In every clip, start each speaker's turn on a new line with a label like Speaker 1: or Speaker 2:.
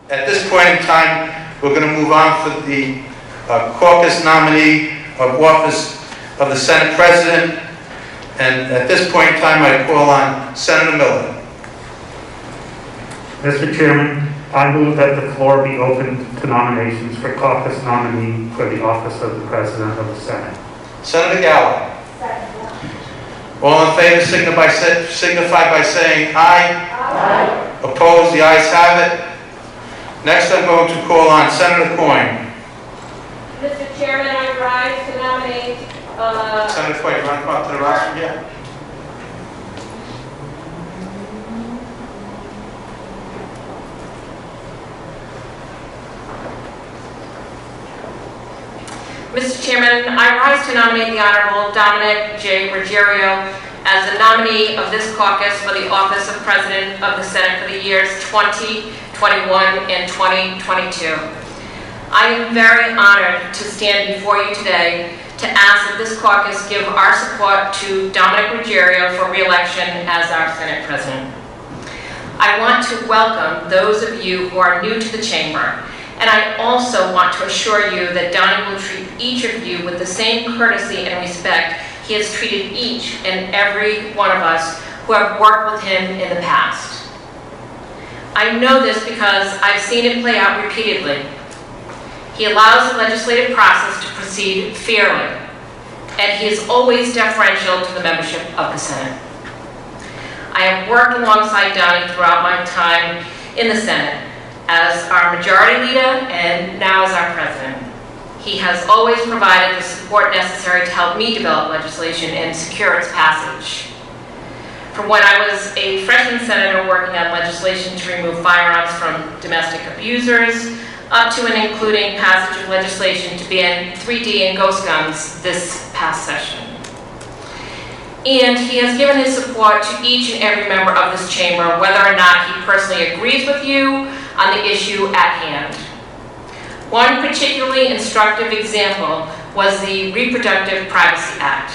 Speaker 1: At this point in time, we're going to move on for the caucus nominee of office of the Senate President. And at this point in time, I call on Senator Miller.
Speaker 2: Mr. Chairman, I move that the floor be opened to nominations for caucus nominee for the office of the President of the Senate.
Speaker 1: Senator Gallo. All in favor signify by saying aye.
Speaker 3: Aye.
Speaker 1: Opposed? The ayes have it. Next, I'm going to call on Senator Coyne.
Speaker 3: Mr. Chairman, I rise to nominate
Speaker 1: Senator Coyne, you want to come up to the rostrum? Yeah.
Speaker 3: Mr. Chairman, I rise to nominate the Honorable Dominic J. Ruggerio as the nominee of this caucus for the office of President of the Senate for the years 2021 and 2022. I am very honored to stand before you today to ask that this caucus give our support to Dominic Ruggerio for re-election as our Senate President. I want to welcome those of you who are new to the chamber. And I also want to assure you that Donnie will treat each of you with the same courtesy and respect he has treated each and every one of us who have worked with him in the past. I know this because I've seen it play out repeatedly. He allows the legislative process to proceed fairly, and he is always deferential to the membership of the Senate. I have worked alongside Donnie throughout my time in the Senate as our majority leader and now as our president. He has always provided the support necessary to help me develop legislation and secure its passage. From when I was a freshman senator working on legislation to remove firearms from domestic abusers, up to and including passage of legislation to ban 3D and ghost guns this past session. And he has given his support to each and every member of this chamber, whether or not he personally agrees with you on the issue at hand. One particularly instructive example was the Reproductive Privacy Act.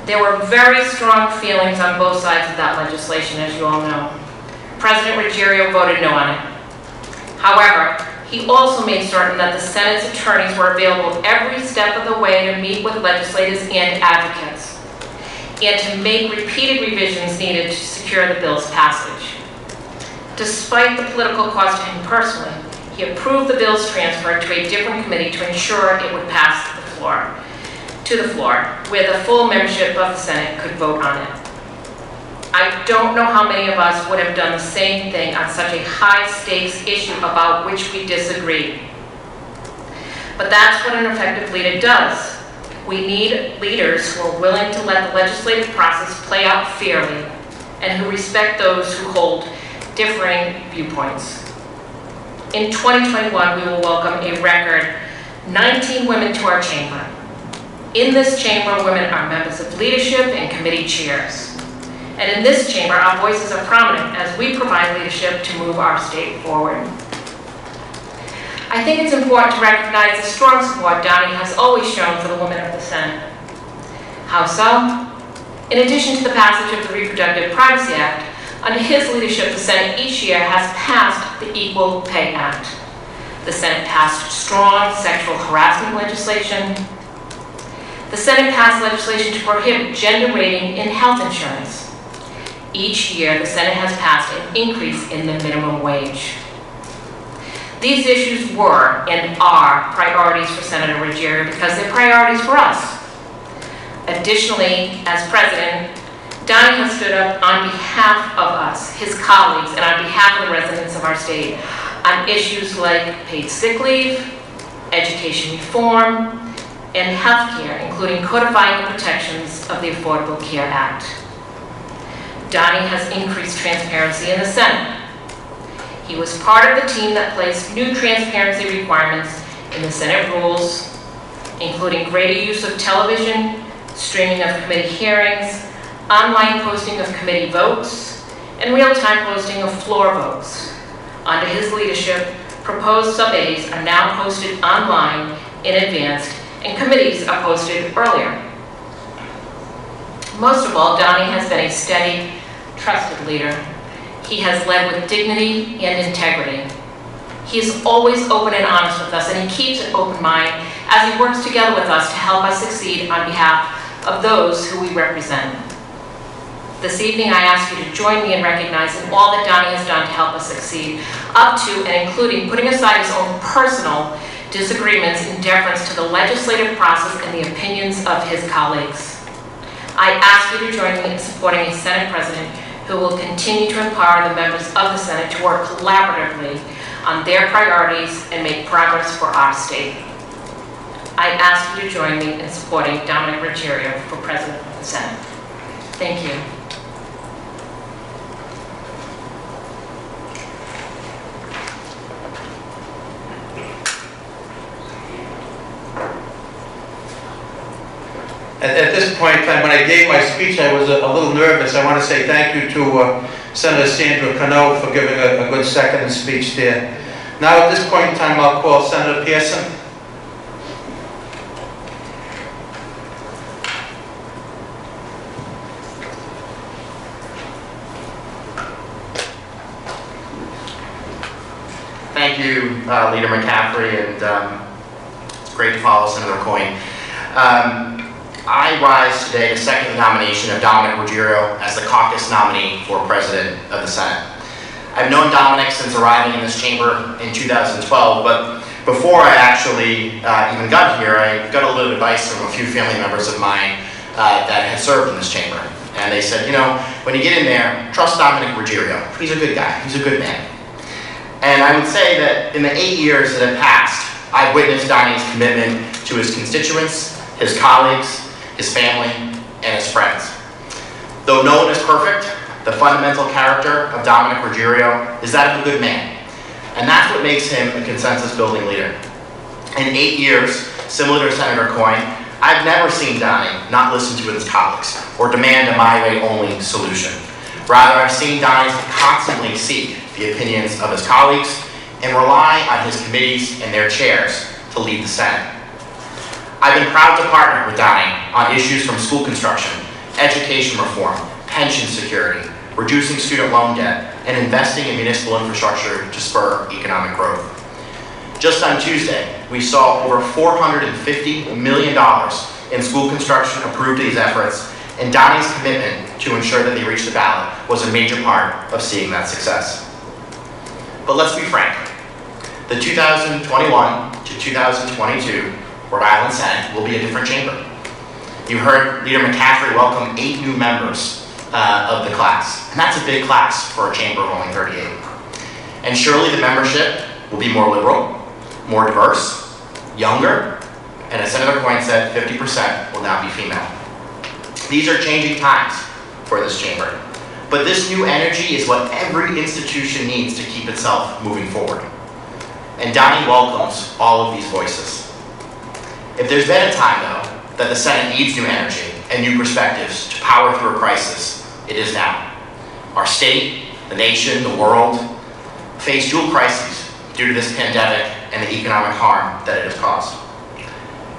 Speaker 3: There were very strong feelings on both sides of that legislation, as you all know. President Ruggerio voted no on it. However, he also made certain that the Senate's attorneys were available every step of the way to meet with legislators and advocates, and to make repeated revisions needed to secure the bill's passage. Despite the political cost to him personally, he approved the bill's transfer to a different committee to ensure it would pass to the floor, where the full membership of the Senate could vote on it. I don't know how many of us would have done the same thing on such a high-stakes issue about which we disagree. But that's what an effective leader does. We need leaders who are willing to let the legislative process play out fairly and who respect those who hold differing viewpoints. In 2021, we will welcome a record 19 women to our chamber. In this chamber, women are members of leadership and committee chairs. And in this chamber, our voices are prominent as we provide leadership to move our state forward. I think it's important to recognize the strong support Donnie has always shown for the women of the Senate. How so? In addition to the passage of the Reproductive Privacy Act, under his leadership, the Senate each year has passed the Equal Pay Act. The Senate passed strong sexual harassment legislation. The Senate passed legislation to prohibit gender rating in health insurance. Each year, the Senate has passed an increase in the minimum wage. These issues were and are priorities for Senator Ruggerio because they're priorities for us. Additionally, as president, Donnie has stood up on behalf of us, his colleagues, and on behalf of the residents of our state on issues like paid sick leave, education reform, and health care, including codifying the protections of the Affordable Care Act. Donnie has increased transparency in the Senate. He was part of the team that placed new transparency requirements in the Senate rules, including greater use of television, streaming of committee hearings, online posting of committee votes, and real-time posting of floor votes. Under his leadership, proposed sub-As are now posted online in advance, and committees are posted earlier. Most of all, Donnie has been a steady, trusted leader. He has led with dignity and integrity. He is always open and honest with us, and he keeps an open mind as he works together with us to help us succeed on behalf of those who we represent. This evening, I ask you to join me in recognizing all that Donnie has done to help us succeed, up to and including putting aside his own personal disagreements in deference to the legislative process and the opinions of his colleagues. I ask you to join me in supporting a Senate President who will continue to empower the members of the Senate to work collaboratively on their priorities and make progress for our state. I ask you to join me in supporting Dominic Ruggerio for President of the Senate. Thank you.
Speaker 1: At this point in time, when I gave my speech, I was a little nervous. I want to say thank you to Senator Sandra Cano for giving a good second speech there. Now, at this point in time, I'll call Senator Pearson.
Speaker 4: Thank you, Leader McCaffrey, and it's great to follow Senator Coyne. I rise today to second the nomination of Dominic Ruggerio as the caucus nominee for President of the Senate. I've known Dominic since arriving in this chamber in 2012, but before I actually even got here, I got a little advice from a few family members of mine that had served in this chamber. And they said, you know, when you get in there, trust Dominic Ruggerio. He's a good guy. He's a good man. And I would say that in the 8 years that have passed, I've witnessed Donnie's commitment to his constituents, his colleagues, his family, and his friends. Though no one is perfect, the fundamental character of Dominic Ruggerio is that of a good man. And that's what makes him a consensus-building leader. In 8 years, similar to Senator Coyne, I've never seen Donnie not listen to his colleagues or demand a my-way-only solution. Rather, I've seen Donnie constantly seek the opinions of his colleagues and rely on his committees and their chairs to lead the Senate. I've been proud to partner with Donnie on issues from school construction, education reform, pension security, reducing student loan debt, and investing in municipal infrastructure to spur economic growth. Just on Tuesday, we saw over $450 million in school construction approved these efforts, and Donnie's commitment to ensure that they reach the ballot was a major part of seeing that success. But let's be frank, the 2021 to 2022 Rhode Island Senate will be a different chamber. You heard Leader McCaffrey welcome 8 new members of the class, and that's a big class for a chamber of only 38. And surely the membership will be more liberal, more diverse, younger, and as Senator Coyne said, 50% will now be female. These are changing times for this chamber, but this new energy is what every institution needs to keep itself moving forward. And Donnie welcomes all of these voices. If there's been a time, though, that the Senate needs new energy and new perspectives to power through a crisis, it is now. Our state, the nation, the world face dual crises due to this pandemic and the economic harm that it has caused.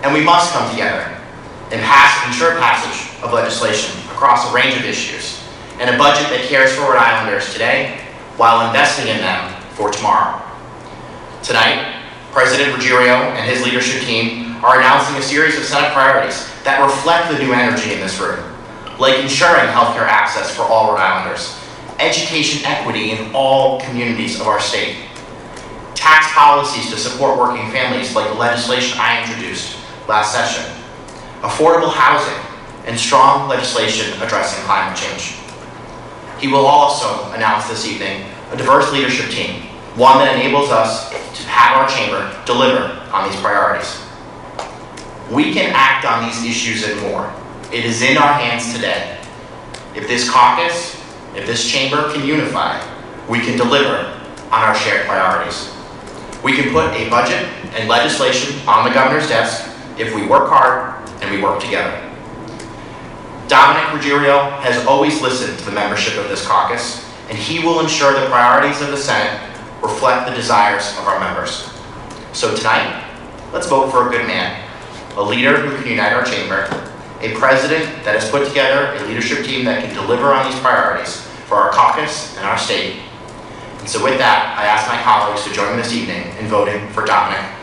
Speaker 4: And we must come together and ensure passage of legislation across a range of issues and a budget that cares for Rhode Islanders today while investing in them for tomorrow. Tonight, President Ruggerio and his leadership team are announcing a series of Senate priorities that reflect the new energy in this room, like ensuring healthcare access for all Rhode Islanders, education equity in all communities of our state, tax policies to support working families like the legislation I introduced last session, affordable housing, and strong legislation addressing climate change. He will also announce this evening a diverse leadership team, one that enables us to have our chamber deliver on these priorities. We can act on these issues and more. It is in our hands today. If this caucus, if this chamber can unify, we can deliver on our shared priorities. We can put a budget and legislation on the governor's desk if we work hard and we work together. Dominic Ruggerio has always listened to the membership of this caucus, and he will ensure the priorities of the Senate reflect the desires of our members. So tonight, let's vote for a good man, a leader who can unite our chamber, a president that has put together a leadership team that can deliver on these priorities for our caucus and our state, And so with that, I ask my colleagues to join me this evening in voting for Dominic